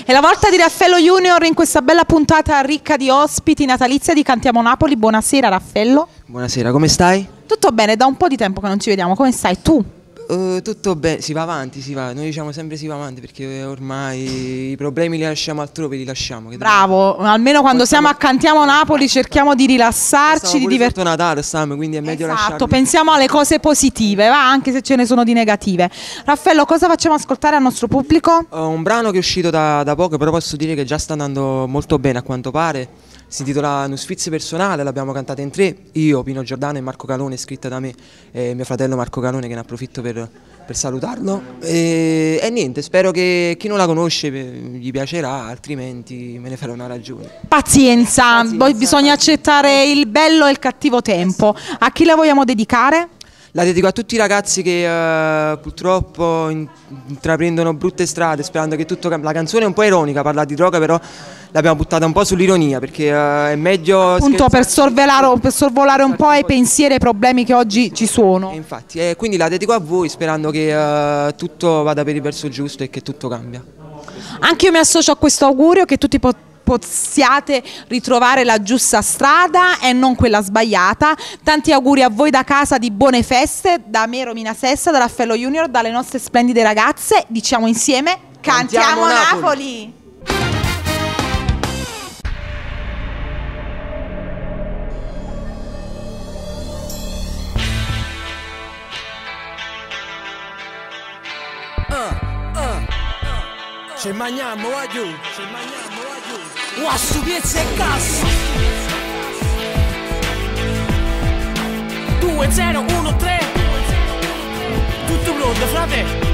È la volta di Raffaello Junior in questa bella puntata ricca di ospiti natalizia di Cantiamo Napoli. Buonasera Raffaello. Buonasera, come stai? Tutto bene, da un po' di tempo che non ci vediamo, come stai tu? Tutto bene, si va avanti, noi diciamo sempre si va avanti perché ormai i problemi li lasciamo altrove, li lasciamo. Bravo, almeno quando siamo a Cantiamo Napoli cerchiamo di rilassarci, di divertirci. Sotto Natale stiamo, quindi è meglio lasciarli. Esatto, pensiamo alle cose positive, va? Anche se ce ne sono di negative. Raffaello, cosa facciamo ascoltare al nostro pubblico? Un brano che è uscito da poco, però posso dire che già sta andando molto bene a quanto pare. Si intitola Un sfizio personale, l'abbiamo cantata in tre, io, Pino Giordano e Marco Calone, scritta da me e mio fratello Marco Calone, che ne approfitto per salutarlo. E niente, spero che chi non la conosce gli piacerà, altrimenti me ne farò una ragione. Pazienza, poi bisogna accettare il bello e il cattivo tempo. A chi la vogliamo dedicare? La dedico a tutti i ragazzi che purtroppo intraprendono brutte strade, sperando che tutto cambia. La canzone è un po' ironica, parla di droga, però l'abbiamo buttata un po' sull'ironia, perché è meglio appunto per sorvolare un po' ai pensieri e ai problemi che oggi ci sono. Infatti, quindi la dedico a voi sperando che tutto vada per il verso giusto e che tutto cambia. Anche io mi associo a questo augurio, che tutti possiate ritrovare la giusta strada e non quella sbagliata. Tanti auguri a voi da casa, di buone feste, da me Romina Sessa, da Raffaello Junior, dalle nostre splendide ragazze. Diciamo insieme: Cantiamo Napoli! Ci mangiamo a giù, su piezza e cassa. 2, 0, 1, 3. Tutto pronto, frate.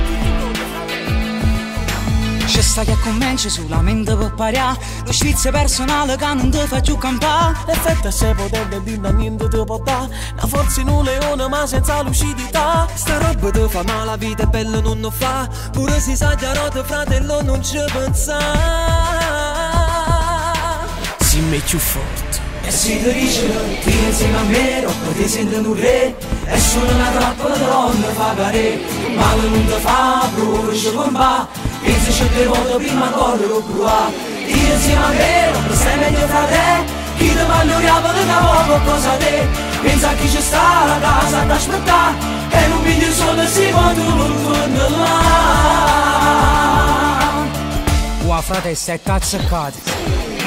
C'è sta che comincia sulla mente per pariare. Lo sfizio personale che non ti fa più campare. L'effetto se potete dire niente ti può dare. La forza in un leone ma senza lucidità. Sta roba ti fa male, la vita è bella non lo fa. Pure si sa già rotte fratello non ci pensa. Si mette più forte. E si ti dice ti insieme a me, dopo ti senti un re. E solo una trappola donna fa care. Male non ti fa, pure ci comba. Pensi c'è due volte prima correre brua. Io insieme a me, non stai meglio fra te. Chi ti valoriava di cavolo cosa te. Pensa a chi ci sta la casa ad aspettare. E non vedi il sole si quando non torna là. Qua frate stai cazzaccati.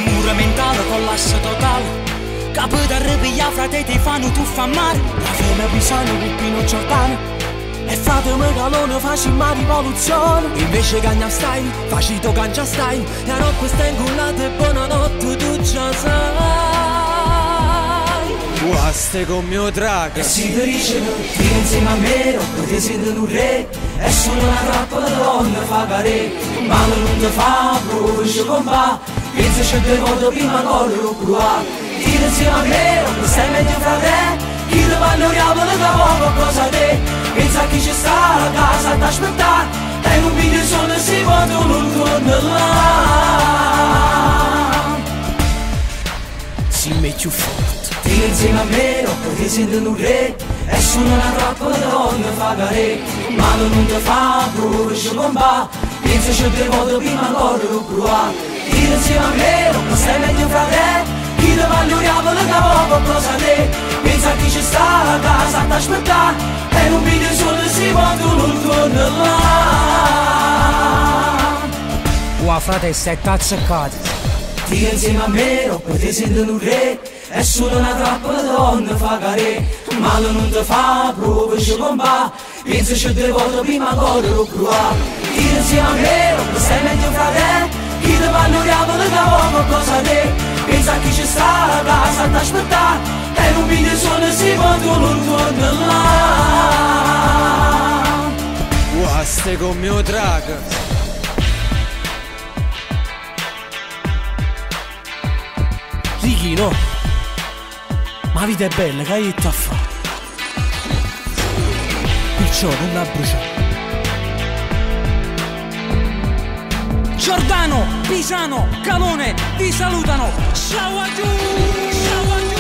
Mura mentale, collasso totale. Capo da ripiglia frate ti fanno tuffa a mare. La fine pisano con Pino Giordano. E frate me calone facciamo una rivoluzione. Invece cagna stai, facito cancia stai. E non questa ingullata e buonanotte tu già sai. Guaste con mio drago. E si ti dice ti insieme a me, dopo ti senti un re. E solo una trappola donna fa care. Male non ti fa, pure ci comba. Pensi c'è due volte prima correre brua. Ti insieme a me, non stai meglio fra te. Chi ti valoriava di cavolo cosa te. Pensa a chi ci sta la casa ad aspettare. E non vedi il sole si quando non torna là. Si mette più forte. Ti insieme a me, dopo ti senti un re. E solo una trappola donna fa care. Male non ti fa, pure ci comba. Pensa c'è due volte prima correre brua. Ti insieme a me, dopo stai meglio fra te. Chi ti valoriava di cavolo cosa te. Pensa a chi ci sta la casa ad aspettare. E non vedi il sole si quando non torna là. Qua frate stai cazzaccati. Ti insieme a me, dopo ti senti un re. E solo una trappola donna fa care. Male non ti fa, prova ci comba. Pensa c'è due volte prima correre brua. Ti insieme a me, dopo stai meglio fra te. Chi ti valoriava di cavolo cosa te. Pensa a chi ci sta la casa ad aspettare. E non vedi il sole si quando non torna là. Guaste con mio drago. Righino, ma la vita è bella, che hai detto a fare? Perciò non la bruciare. Giordano, Pisano, Calone vi salutano. Ciao a giù! Ciao a giù!